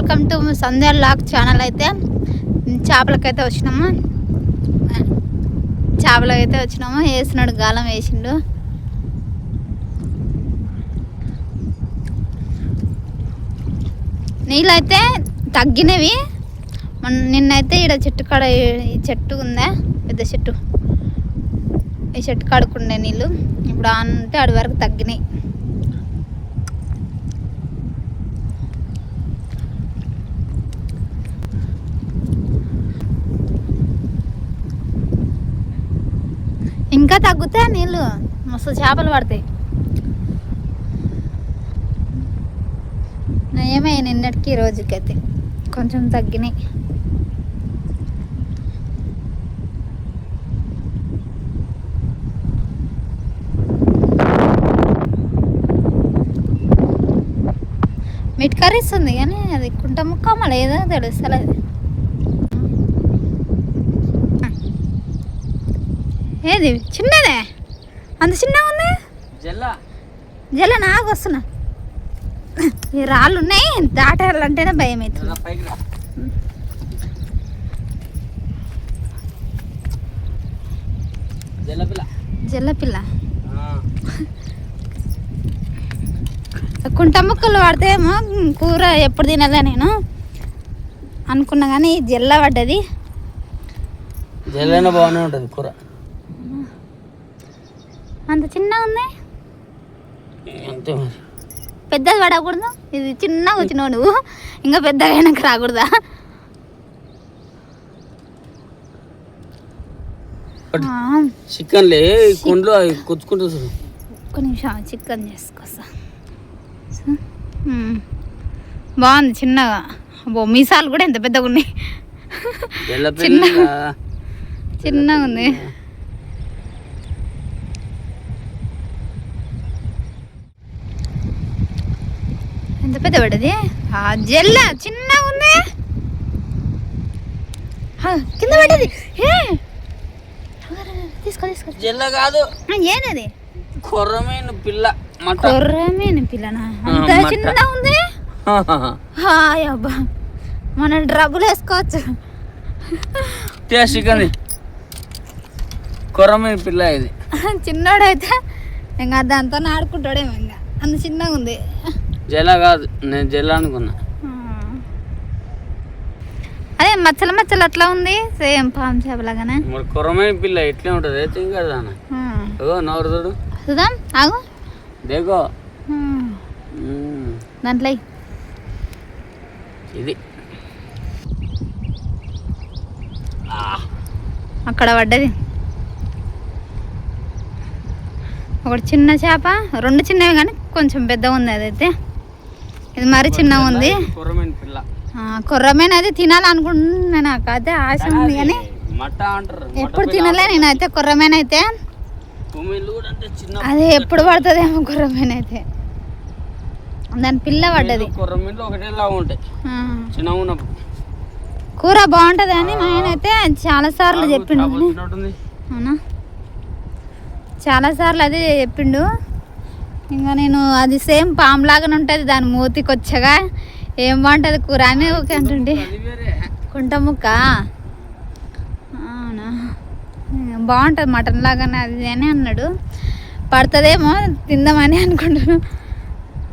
Welcome to Sandhya లాక్ channel. అయితే చేపలకైతే వచ్చినాము. వేసినాడు, గాలం వేసిండు. నీళ్ళైతే తగ్గినవి. నిన్నైతే ఈడ చెట్టు కాడ, ఈ చెట్టు ఉందా పెద్ద చెట్టు, ఈ చెట్టు కాడుకుండే నీళ్ళు. ఇప్పుడు అంటే అడి వరకు తగ్గినాయి. ఇంకా తగ్గుతాయి నీళ్ళు, మస్తు చేపలు పడతాయి. నయమే నిన్నటికి రోజుకైతే కొంచెం తగ్గినాయి. మిట్ కర్రీస్తుంది కానీ అది కుంట ముక్క మళ్ళీ ఏదో తెలుస్తలేదు. ఏది చిన్నదే, అంత చిన్నగా ఉంది. జల్ల నాకు వస్తున్నా. ఈ రాళ్ళు ఉన్నాయి, దాటాలంటేనే భయం అవుతుంది. జల్లపిల్ల కుంట ముక్కలు పడితేమో కూర ఎప్పుడు తినలే నేను అనుకున్నా, కానీ జల్ల పడ్డది. జల్లైనా బాగానే ఉంటుంది కూర. అంత చిన్నగా ఉంది, అంతే మరి. పెద్దది పడకూడదు. ఇది చిన్నగా వచ్చినావు నువ్వు, ఇంకా పెద్దగా అయినాక రాకూడదా? చికెన్ లే కొండలో కొచ్చుకుంటూ ఒక్క నిమిషం చికెన్ చేసుకొస్తా. బాగుంది చిన్నగా. మీసాలు కూడా ఎంత పెద్దగా ఉన్నాయి. చిన్నగా ఉంది. ఎంత పెద్ద పడ్డది. జల్ల చిన్నగా ఉంది, కింద పడ్డది. తీసుకో తీసుకో. జల్ల కాదు, ఏనది? కొర్రమైన పిల్ల. కొర్రమైన పిల్లనా? అంత చిన్నగా ఉంది. హాయ్ అబ్బా, మనం డబ్బులు వేసుకోవచ్చు. చికెన్ కొర్రమైన పిల్ల ఇది. చిన్నోడైతే ఇంకా దాంతో ఆడుకుంటాడేమో. ఇంకా అంత చిన్నగా ఉంది. జల కాదు, నేను జల అనుకున్నా. అదే మచ్చల మచ్చలు అట్లా ఉంది, సేమ్ పాము చేపలాగానే. మరి కొర్రమైన పిల్ల ఎట్లా ఉంటుంది అయితే ఇంకా నవరు చూడు. చూద్దాం, ఆగు. దేగో దాంట్లో ఇది అక్కడ పడ్డది ఒకటి చిన్న చేప. రెండు చిన్నవి కానీ కొంచెం పెద్దగా ఉంది. అదైతే ఇది మరీ చిన్నగా ఉంది. కొర్రమైన అది తినాలనుకుంటున్నా, నాకు అయితే ఆశ ఉంది కానీ ఎప్పుడు తినలే నేనైతే. కొర్రమైన అయితే అదే ఎప్పుడు పడుతుందేమో. కొర్రమైన అయితే దాని పిల్ల పడ్డది. కూర బాగుంటది అని మా ఆయన అయితే చాలా సార్లు చెప్పిండు. అవునా, చాలా సార్లు అదే చెప్పిండు. ఇంకా నేను అది సేమ్ పాము లాగానే ఉంటుంది, దాని మూతికి వచ్చగా ఏం బాగుంటుంది కూర అని ఓకే అంటుండే. కుంట ముక్క అవునా, బాగుంటుంది మటన్ లాగానే అది అని అన్నాడు. పడుతుందేమో, తిందామని అనుకుంటున్నాను.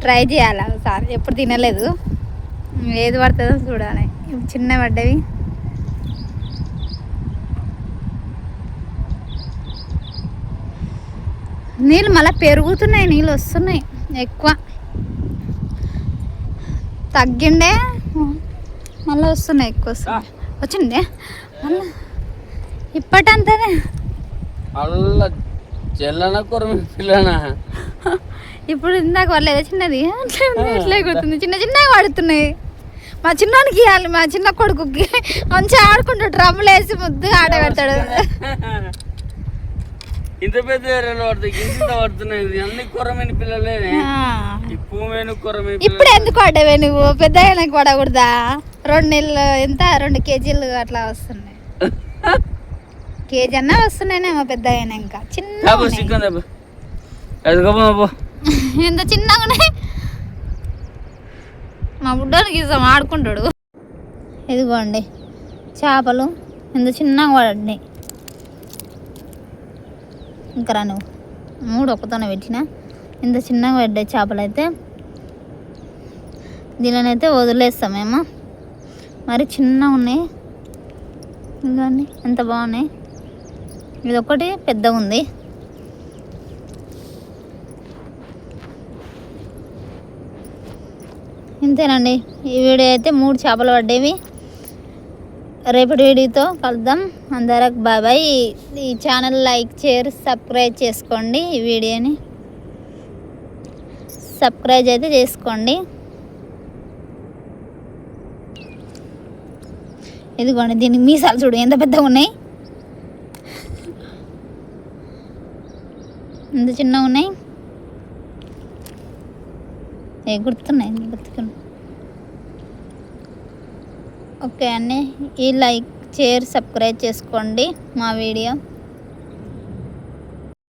ట్రై చేయాలి ఒకసారి, ఎప్పుడు తినలేదు. ఏది పడుతుందో చూడాలి. చిన్న పడ్డవి. నీళ్ళు మళ్ళీ పెరుగుతున్నాయి, నీళ్ళు వస్తున్నాయి ఎక్కువ. తగ్గిండే మళ్ళీ వస్తున్నాయి, ఎక్కువ వస్తున్నాయి. వచ్చిందే మళ్ళీ ఇప్పటంతనే. ఇప్పుడు ఇందాక వాళ్ళేదో చిన్నది అట్లే కొడుతుంది. చిన్న చిన్నగా పడుతున్నాయి. మా చిన్నోనికి ఇవ్వాలి, మా చిన్న కొడుకుకి. మంచిగా ఆడుకుంటాడు, డ్రమ్ములు వేసి ముద్దుగా ఆట పెడతాడు. ఇంత పెద్ద పిల్లలే. ఇప్పుడు ఎందుకు పడ్డావే నువ్వు? పెద్ద అయినాక పడకూడదా? 2 నెలలు ఎంత 2 కేజీలు అట్లా వస్తున్నాయి. కేజీ అన్నా వస్తున్నాయేమో పెద్ద అయినాక. చిన్న ఎంత చిన్నగా ఉన్నాయి. మా బుడ్డానికి ఇస్తాం ఆడుకుంటాడు. ఇదిగోండి చేపలు ఇంత చిన్నగా పడినాయి. ఇంకా రా నువ్వు 3 ఒక్కతోనే పెట్టిన ఇంత చిన్నగా పడ్డాయి చేపలు. అయితే దీనినైతే వదిలేస్తామేమో, మరి చిన్నగా ఉన్నాయి. ఇదిగోండి ఎంత బాగున్నాయి. ఇది ఒకటి పెద్దగా ఉంది. ఇంతేనండి ఈ వీడియో అయితే 3 చేపలు పడ్డేవి. రేపటి వీడియోతో కలుద్దాం. అందరికి బాబాయ్. ఈ ఛానల్ లైక్ షేర్ సబ్స్క్రైబ్ చేసుకోండి. ఈ వీడియోని సబ్స్క్రైబ్ అయితే చేసుకోండి. ఇదిగోండి దీనికి మీసాలు చూడు ఎంత పెద్దగా ఉన్నాయి, ఎంత చిన్నగా ఉన్నాయి. గుర్తున్నాయి. ఓకే అండి, ఈ లైక్ షేర్ సబ్స్క్రైబ్ చేసుకోండి మా వీడియో.